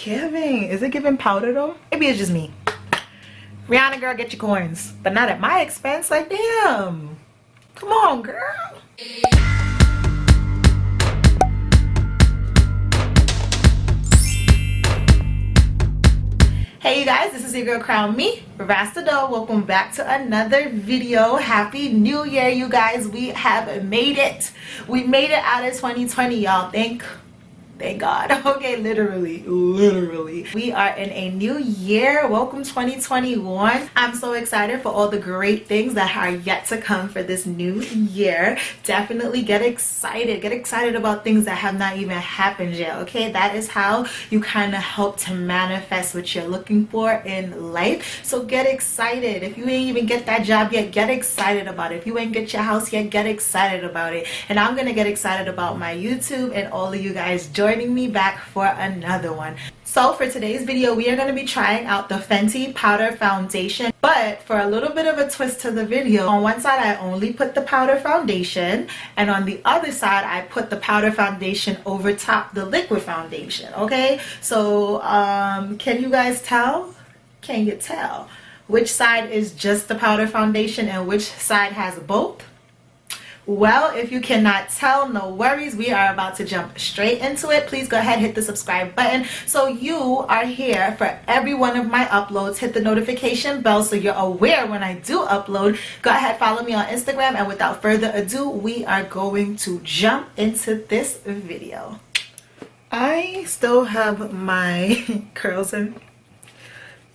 giving? Is it giving powder though? Maybe it's just me. Rihanna girl, get your coins, but not at my expense. Like, damn, come on girl. Hey you guys, this is your girl Crown Me, Rastador. Welcome back to another video. Happy New Year, you guys. We have made it. We made it out of 2020, y'all. Thank God. Okay, literally we are in a new year. Welcome 2021. I'm so excited for all the great things that are yet to come for this new year. Definitely get excited about things that have not even happened yet. Okay, that is how you kind of help to manifest what you're looking for in life. So get excited. If you ain't even get that job yet, get excited about it. If you ain't get your house yet, get excited about it. And I'm gonna get excited about my YouTube and all of you guys joining me back for another one. So for today's video, we are going to be trying out the Fenty powder foundation, but for a little bit of a twist to the video, on one side I only put the powder foundation, and on the other side I put the powder foundation over top the liquid foundation. Okay, so can you guys tell? Can you tell which side is just the powder foundation and which side has both? Well, if you cannot tell, no worries. We are about to jump straight into it. Please go ahead, hit the subscribe button so you are here for every one of my uploads. Hit the notification bell so you're aware when I do upload. Go ahead, follow me on Instagram, and without further ado, we are going to jump into this video. I still have my curls in.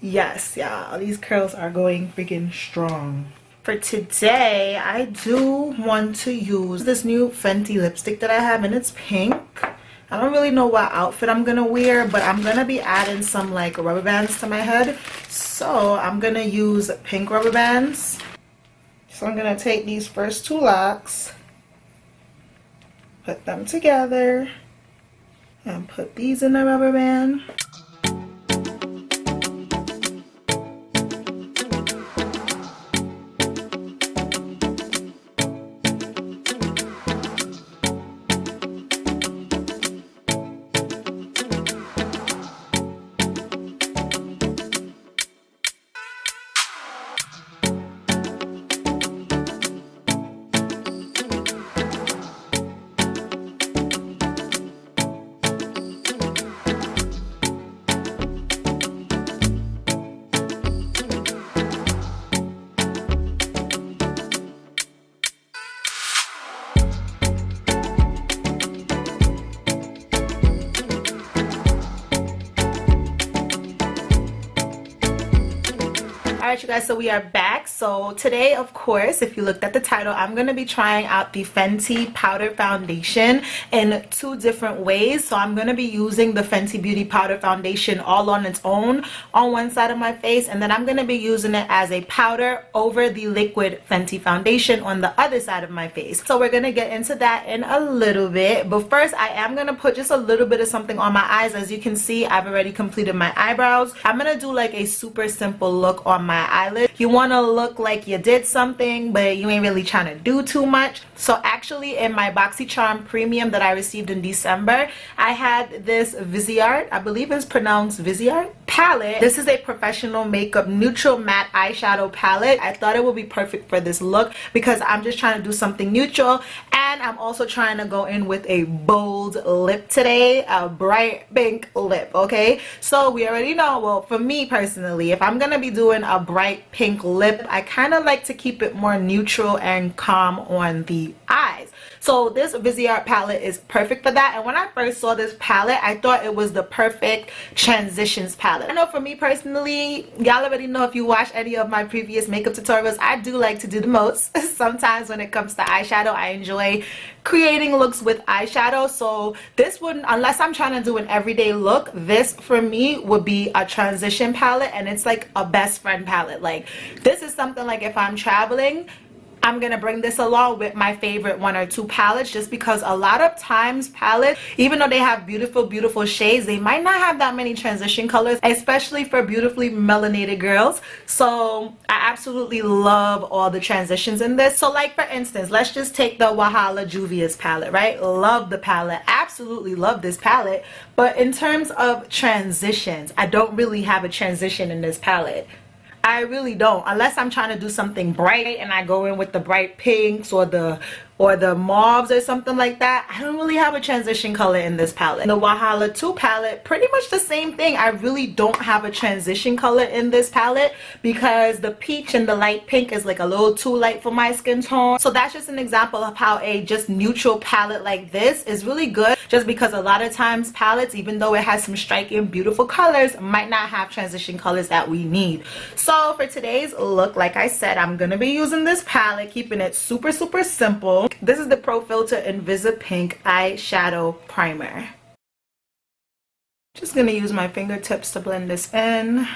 Yes, y'all, these curls are going freaking strong. For today, I do want to use this new Fenty lipstick that I have, and it's pink. I don't really know what outfit I'm gonna wear, but I'm gonna be adding some like rubber bands to my head, so I'm gonna use pink rubber bands. So I'm gonna take these first two locks, put them together, and put these in the rubber band. Alright you guys, so we are back. So today, of course, if you looked at the title, I'm going to be trying out the Fenty powder foundation in two different ways. So I'm going to be using the Fenty Beauty powder foundation all on its own on one side of my face, and then I'm going to be using it as a powder over the liquid Fenty foundation on the other side of my face. So we're going to get into that in a little bit, but first I am going to put just a little bit of something on my eyes. As you can see, I've already completed my eyebrows. I'm going to do like a super simple look on my eyelid. You want to look like you did something, but you ain't really trying to do too much. So actually, in my BoxyCharm Premium that I received in December, I had this Viseart, I believe it's pronounced Viseart, palette. This is a professional makeup neutral matte eyeshadow palette. I thought it would be perfect for this look because I'm just trying to do something neutral, and I'm also trying to go in with a bold lip today, a bright pink lip. Okay, so we already know, well, for me personally, if I'm gonna be doing a bright pink lip, I kind of like to keep it more neutral and calm on the eyes. So this Viseart palette is perfect for that. And when I first saw this palette, I thought it was the perfect transitions palette. I know for me personally, y'all already know if you watch any of my previous makeup tutorials, I do like to do the most. Sometimes when it comes to eyeshadow, I enjoy creating looks with eyeshadow. So this wouldn't, unless I'm trying to do an everyday look, this for me would be a transition palette, and it's like a best friend palette. Like this is something like if I'm traveling, I'm gonna bring this along with my favorite 1 or 2 palettes, just because a lot of times palettes, even though they have beautiful shades, they might not have that many transition colors, especially for beautifully melanated girls. So I absolutely love all the transitions in this. So like for instance, let's just take the Wahala Juvia's palette, right? Love the palette, absolutely love this palette. But in terms of transitions, I don't really have a transition in this palette. I really don't, unless I'm trying to do something bright and I go in with the bright pinks or the mauves or something like that. I don't really have a transition color in this palette. The Wahala 2 palette, pretty much the same thing. I really don't have a transition color in this palette because the peach and the light pink is like a little too light for my skin tone. So that's just an example of how a just neutral palette like this is really good, just because a lot of times palettes, even though it has some striking beautiful colors, might not have transition colors that we need. So for today's look, like I said, I'm gonna be using this palette, keeping it super simple. This is the Pro Filt'r Invisi Pink eyeshadow primer. Just gonna use my fingertips to blend this in.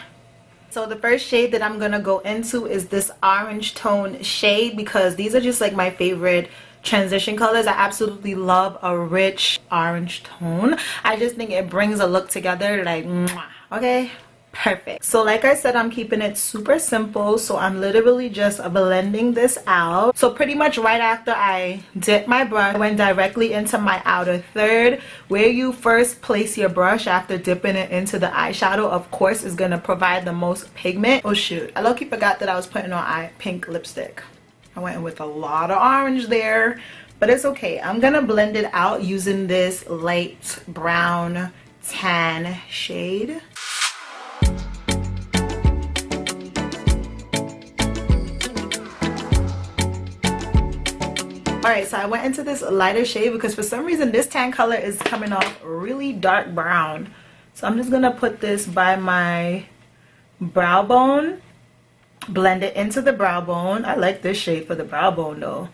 So the first shade that I'm gonna go into is this orange tone shade, because these are just like my favorite transition colors. I absolutely love a rich orange tone. I just think it brings a look together like mwah, okay, perfect. So like I said, I'm keeping it super simple, so I'm literally just blending this out. So pretty much right after I dip my brush, I went directly into my outer third. Where you first place your brush after dipping it into the eyeshadow, of course, is gonna provide the most pigment. Oh shoot, I low-key forgot that I was putting on pink lipstick. I went in with a lot of orange there, but it's okay. I'm gonna blend it out using this light brown tan shade. Alright, so I went into this lighter shade because for some reason this tan color is coming off really dark brown. So I'm just gonna put this by my brow bone, blend it into the brow bone. I like this shade for the brow bone though.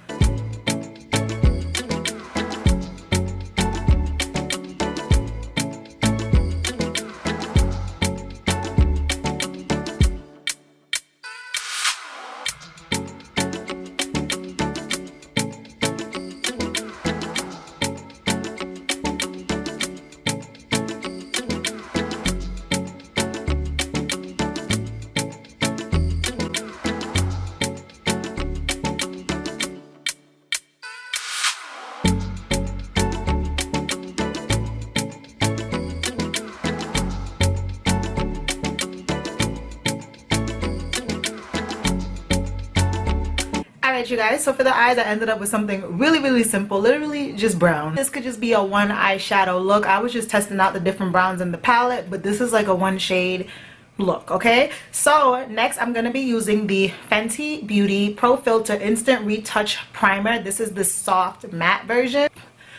Alright you guys, so for the eyes I ended up with something really simple, literally just brown. This could just be a one eyeshadow look. I was just testing out the different browns in the palette, but this is like a one shade look, okay? So next I'm gonna be using the Fenty Beauty Pro Filt'r Instant Retouch Primer. This is the soft matte version.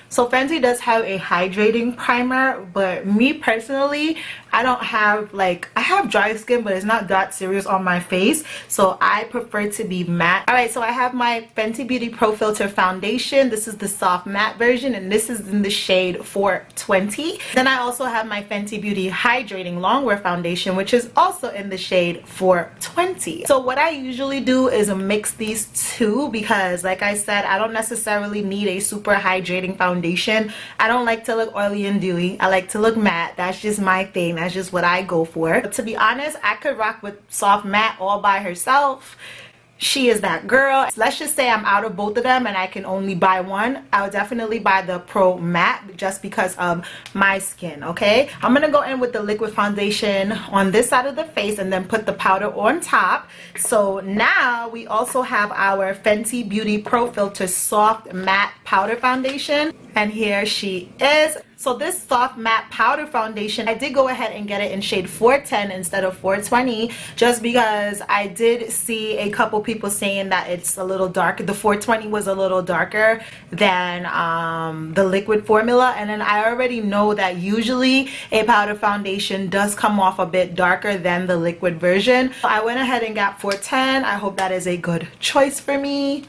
So Fenty does have a hydrating primer, but me personally, I don't have I have dry skin, but it's not that serious on my face, so I prefer to be matte. Alright, so I have my Fenty Beauty Pro Filt'r foundation. This is the soft matte version, and this is in the shade 420. Then I also have my Fenty Beauty Hydrating Longwear foundation, which is also in the shade 420. So what I usually do is mix these two because, like I said, I don't necessarily need a super hydrating foundation. I don't like to look oily and dewy. I like to look matte. That's just my thing. That's just what I go for. But to be honest, I could rock with soft matte all by herself. She is that girl. Let's just say I'm out of both of them and I can only buy one. I would definitely buy the Pro Matte just because of my skin, okay? I'm gonna go in with the liquid foundation on this side of the face and then put the powder on top. So now we also have our Fenty Beauty Pro Filt'r Soft Matte Powder Foundation. And here she is. So this soft matte powder foundation, I did go ahead and get it in shade 410 instead of 420 just because I did see a couple people saying that it's a little darker. The 420 was a little darker than the liquid formula, and then I already know that usually a powder foundation does come off a bit darker than the liquid version. So I went ahead and got 410. I hope that is a good choice for me.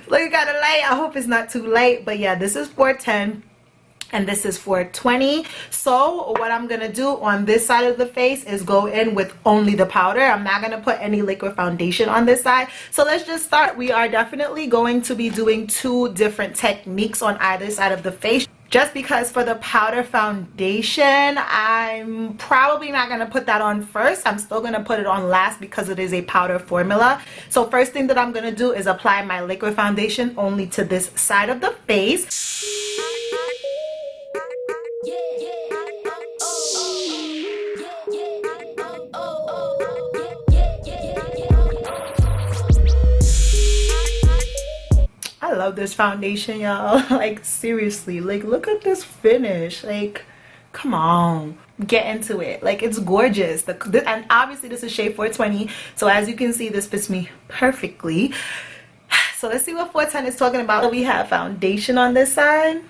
Look, it got a light. I hope it's not too light, but yeah, this is 410. and this is for 20. So what I'm gonna do on this side of the face is go in with only the powder. I'm not gonna put any liquid foundation on this side. So let's just start. We are definitely going to be doing 2 different techniques on either side of the face, just because for the powder foundation, I'm probably not going to put that on first. I'm still going to put it on last because it is a powder formula. So first thing that I'm going to do is apply my liquid foundation only to this side of the face. I love this foundation, y'all. Like, seriously, like, look at this finish. Like, come on, get into it. Like, it's gorgeous. And obviously this is shade 420, so as you can see, this fits me perfectly. So let's see what 410 is talking about. We have foundation on this side,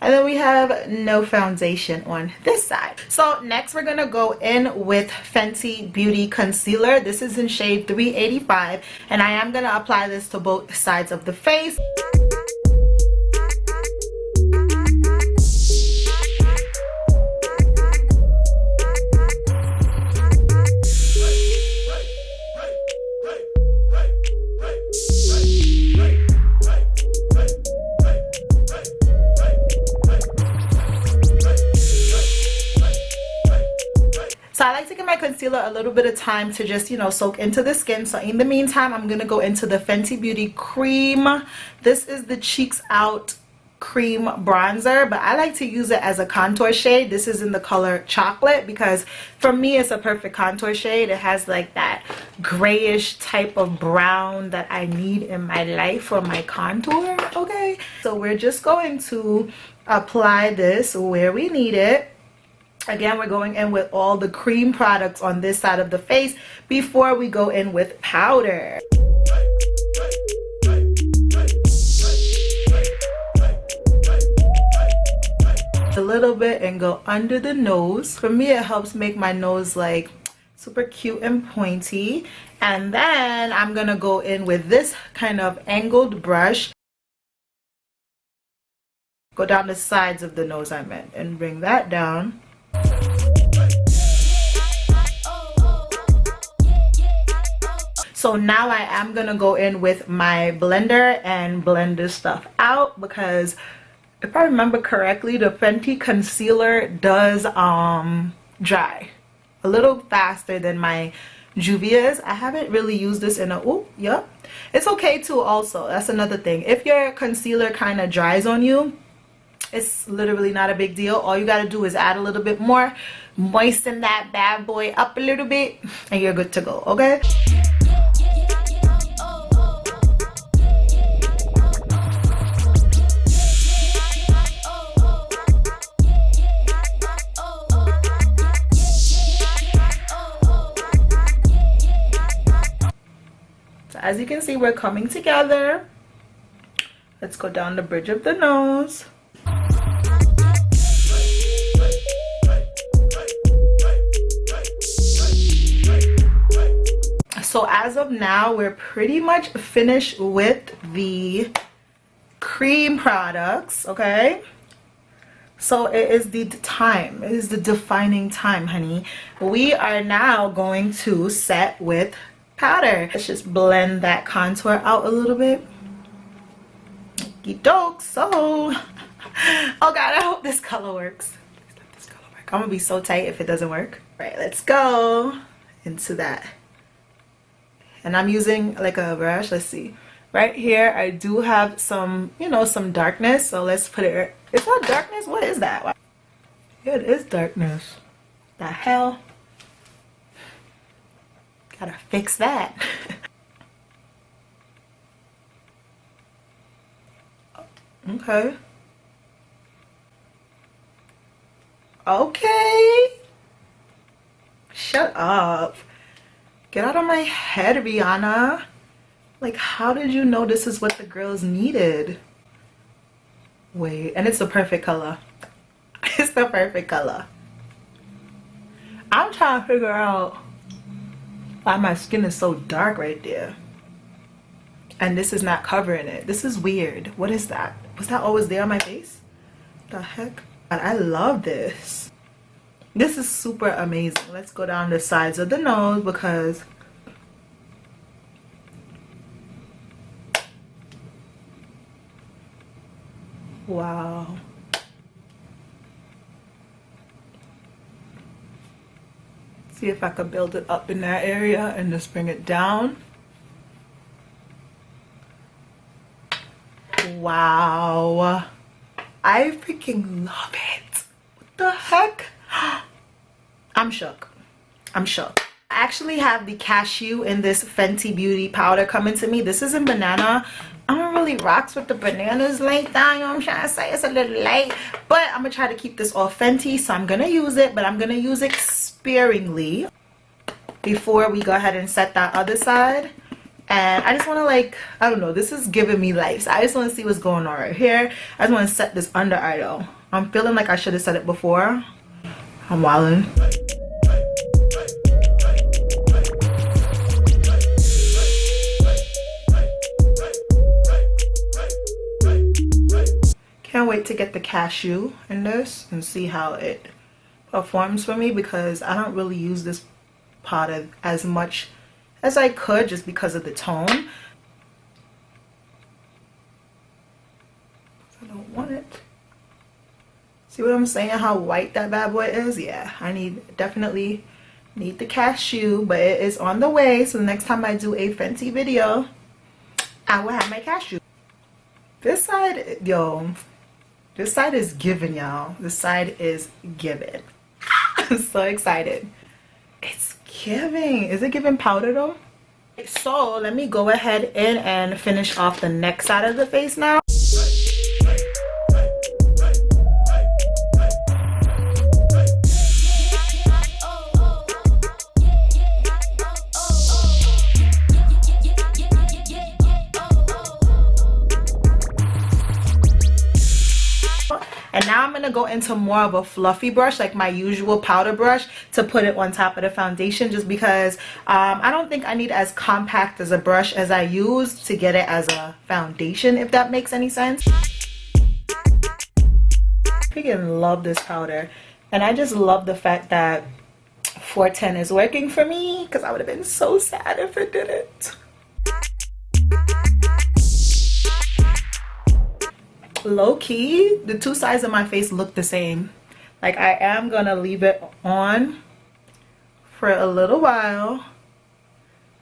and then we have no foundation on this side. So next we're gonna go in with Fenty Beauty Concealer. This is in shade 385, and I am gonna apply this to both sides of the face. So I like to give my concealer a little bit of time to just, you know, soak into the skin. So in the meantime, I'm going to go into the Fenty Beauty Cream. This is the Cheeks Out Cream Bronzer, but I like to use it as a contour shade. This is in the color Chocolate because for me, it's a perfect contour shade. It has like that grayish type of brown that I need in my life for my contour, okay? So we're just going to apply this where we need it. Again, we're going in with all the cream products on this side of the face before we go in with powder. A little bit and go under the nose. For me, it helps make my nose like super cute and pointy. And then I'm gonna go in with this kind of angled brush. Go down the sides of the nose, I meant, and bring that down. So now I am gonna go in with my blender and blend this stuff out, because if I remember correctly, the Fenty concealer does dry a little faster than my Juvia's. I haven't really used this in a, oh yeah, it's okay too. Also, that's another thing, if your concealer kind of dries on you, it's literally not a big deal. All you got to do is add a little bit more, moisten that bad boy up a little bit, and you're good to go, okay? So as you can see, we're coming together. Let's go down the bridge of the nose. So as of now, we're pretty much finished with the cream products, okay? So it is the time, it is the defining time, honey. We are now going to set with powder. Let's just blend that contour out a little bit. Okie doke. So, oh God, I hope this color works. Please let this color work. I'm gonna be so tight if it doesn't work. All right, let's go into that. And I'm using like a brush. Let's see. Right here, I do have some, you know, some darkness. So let's put it. Is that darkness? What is that? Yeah, it is darkness. The hell? Gotta fix that. Okay. Okay. Shut up. Get out of my head, Rihanna. Like, how did you know this is what the girls needed? Wait, and it's the perfect color. It's the perfect color. I'm trying to figure out why my skin is so dark right there. And this is not covering it. This is weird. What is that? Was that always there on my face? The heck? I love this. This is super amazing. Let's go down the sides of the nose because wow. See if I could build it up in that area and just bring it down. Wow. I freaking love it. What the heck? I'm shook. I'm shook. I actually have the cashew in this Fenty Beauty powder coming to me. This is in banana. I don't really rocks with the bananas like that, you know what I'm trying to say? It's a little light, but I'm gonna try to keep this all Fenty, so I'm gonna use it, but I'm gonna use it sparingly before we go ahead and set that other side. And I just want to, like, I don't know, this is giving me life, so I just want to see what's going on right here. I just want to set this under eye though. I'm feeling like I should have set it before. I'm wildin'. Can't wait to get the cashew in this and see how it performs for me, because I don't really use this powder as much as I could just because of the tone. I don't want it. See what I'm saying? How white that bad boy is? Yeah, I definitely need the cashew, but it is on the way. So the next time I do a Fenty video, I will have my cashew. This side, yo, this side is giving, y'all. This side is giving. I'm so excited. It's giving. Is it giving powder though? So let me go ahead and finish off the next side of the face now. And now I'm going to go into more of a fluffy brush, like my usual powder brush, to put it on top of the foundation, just because I don't think I need as compact as a brush as I used to get it as a foundation, if that makes any sense. I freaking love this powder. And I just love the fact that 410 is working for me, because I would have been so sad if it didn't. Low key, the two sides of my face look the same. Like, I am gonna leave it on for a little while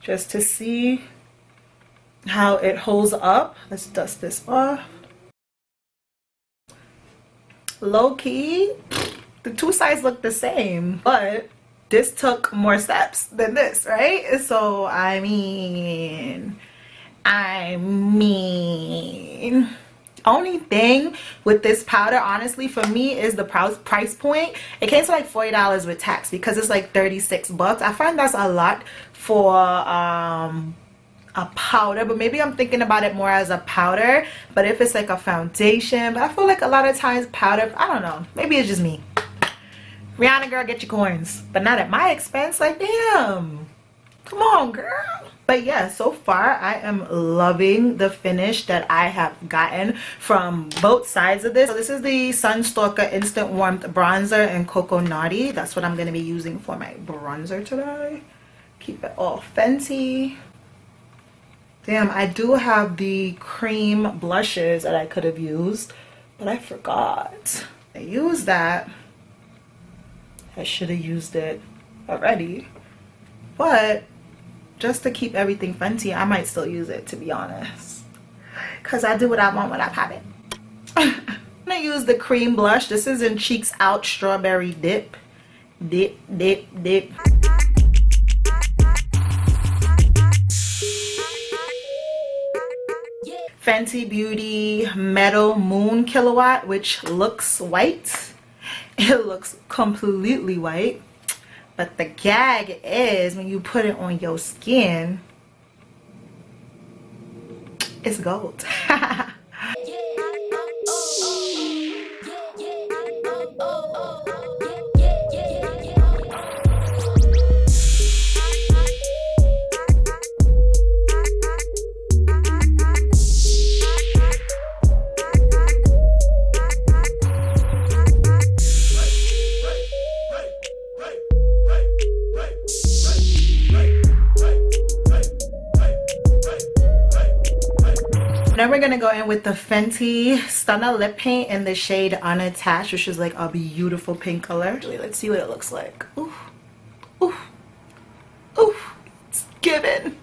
just to see how it holds up. Let's dust this off. Low key, the two sides look the same, but this took more steps than this, right? So I mean only thing with this powder, honestly, for me, is the price point. It came to like $40 with tax, because it's like 36 bucks. I find that's a lot for a powder, but maybe I'm thinking about it more as a powder. But if it's like a foundation, but I feel like a lot of times powder, I don't know, maybe it's just me. Rihanna girl, get your coins, but not at my expense. Like, damn, come on girl. But yeah, so far I am loving the finish that I have gotten from both sides of this. So this is the Sunstalker Instant Warmth Bronzer in Cocoa Naughty. That's what I'm going to be using for my bronzer today. Keep it all Fenty. Damn, I do have the cream blushes that I could have used, but I forgot. I used that. I should have used it already. But just to keep everything Fenty, I might still use it, to be honest, because I do what I want when I pop it. I'm gonna use the cream blush. This is in Cheeks Out Strawberry Dip. Dip. Fenty Beauty Metal Moon Kilowatt, which looks white. It looks completely white. But the gag is, when you put it on your skin, it's gold. then we're gonna go in with the Fenty Stunner lip paint in the shade Unattached, which is like a beautiful pink color. Let's see what it looks like. Ooh, ooh, ooh, it's given.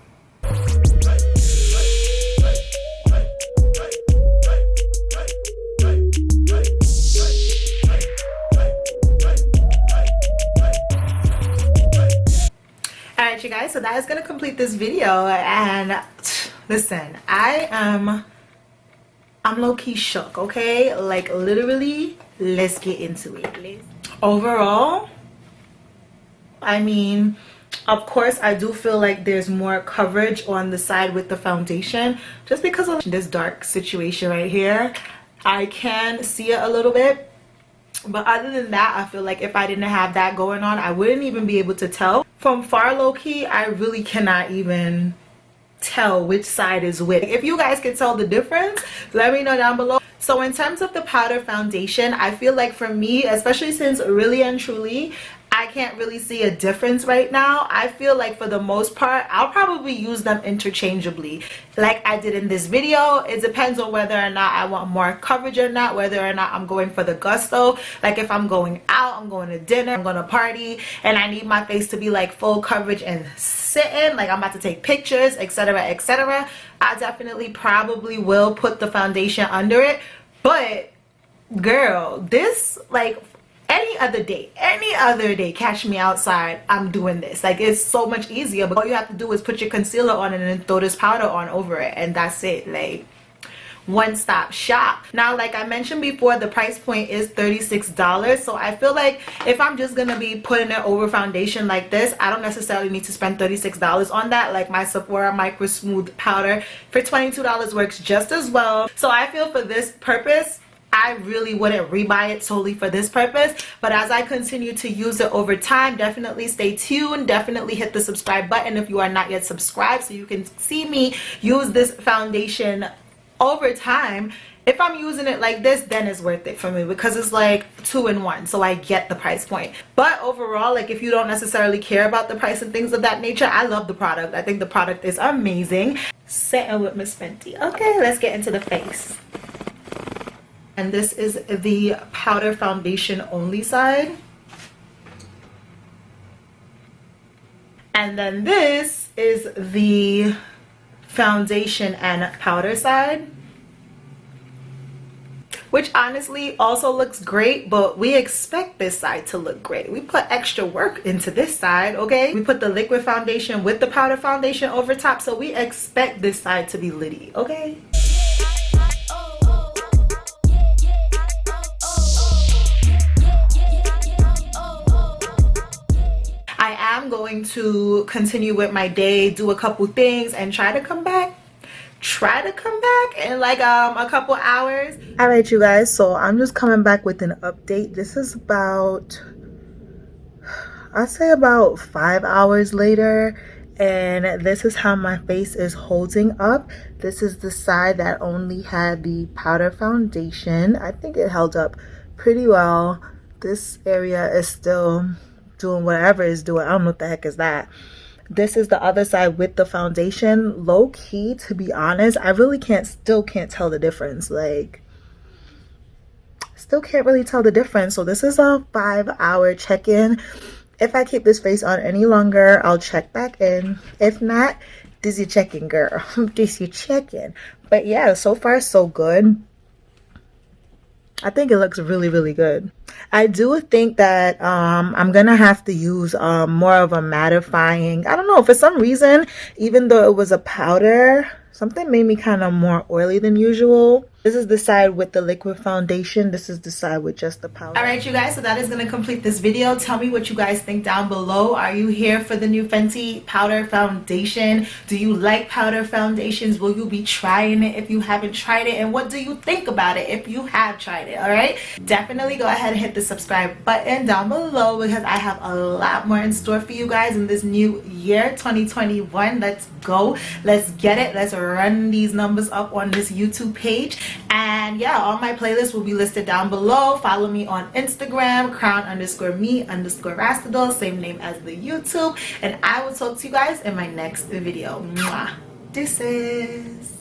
Alright you guys, so that is gonna complete this video. And listen, I'm low-key shook, okay? Like literally, let's get into it. Overall, I mean, of course I do feel like there's more coverage on the side with the foundation just because of this dark situation right here. I can see it a little bit, but other than that, I feel like if I didn't have that going on, I wouldn't even be able to tell. From far, low-key, I really cannot even tell which side is which. If you guys can tell the difference, let me know down below. So in terms of the powder foundation, I feel like for me, especially since really and truly I can't really see a difference right now, I feel like for the most part I'll probably use them interchangeably like I did in this video. It depends on whether or not I want more coverage or not, whether or not I'm going for the gusto. Like if I'm going out, I'm going to dinner, I'm going to party, and I need my face to be like full coverage and sitting, like I'm about to take pictures, etc, etc, I definitely probably will put the foundation under it. But girl, this, like, any other day, catch me outside, I'm doing this. Like, it's so much easier, but all you have to do is put your concealer on and then throw this powder on over it, and that's it. Like, one-stop shop. Now, like I mentioned before, the price point is $36, so I feel like if I'm just gonna be putting it over foundation like this, I don't necessarily need to spend $36 on that. Like my Sephora Micro Smooth powder for $22 works just as well. So I feel for this purpose, I really wouldn't rebuy it solely for this purpose. But as I continue to use it over time, definitely stay tuned. Definitely hit the subscribe button if you are not yet subscribed, so you can see me use this foundation over time. If I'm using it like this, then it's worth it for me because it's like 2-in-1, so I get the price point. But overall, like if you don't necessarily care about the price and things of that nature, I love the product. I think the product is amazing. Sitting with Miss Fenty. Okay, let's get into the face. And this is the powder foundation only side. And then this is the foundation and powder side, which honestly also looks great, but we expect this side to look great. We put extra work into this side, okay? We put the liquid foundation with the powder foundation over top, so we expect this side to be litty, okay? I'm going to continue with my day, do a couple things, and try to come back in like a couple hours. All right you guys, so I'm just coming back with an update. This is about, I'd say about 5 hours later, and this is how my face is holding up. This is the side that only had the powder foundation. I think it held up pretty well. This area is still doing whatever it's doing. I don't know what the heck is that. This is the other side with the foundation. Low key, to be honest, I really still can't tell the difference. Like, still can't really tell the difference. So this is a 5-hour check-in. If I keep this face on any longer, I'll check back in. If not, this your check-in, girl. This your check-in. But yeah, so far so good. I think it looks really, really good. I do think that I'm gonna have to use more of a mattifying, I don't know, for some reason, even though it was a powder, something made me kind of more oily than usual. This is the side with the liquid foundation. This is the side with just the powder. All right, you guys, so that is going to complete this video. Tell me what you guys think down below. Are you here for the new Fenty powder foundation? Do you like powder foundations? Will you be trying it if you haven't tried it? And what do you think about it if you have tried it? All right, definitely go ahead and hit the subscribe button down below because I have a lot more in store for you guys in this new year 2021. Let's go. Let's get it. Let's run these numbers up on this YouTube page. And yeah, all my playlists will be listed down below. Follow me on Instagram, crown_me_rastadol, same name as the YouTube. And I will talk to you guys in my next video. Mwah. Deuces.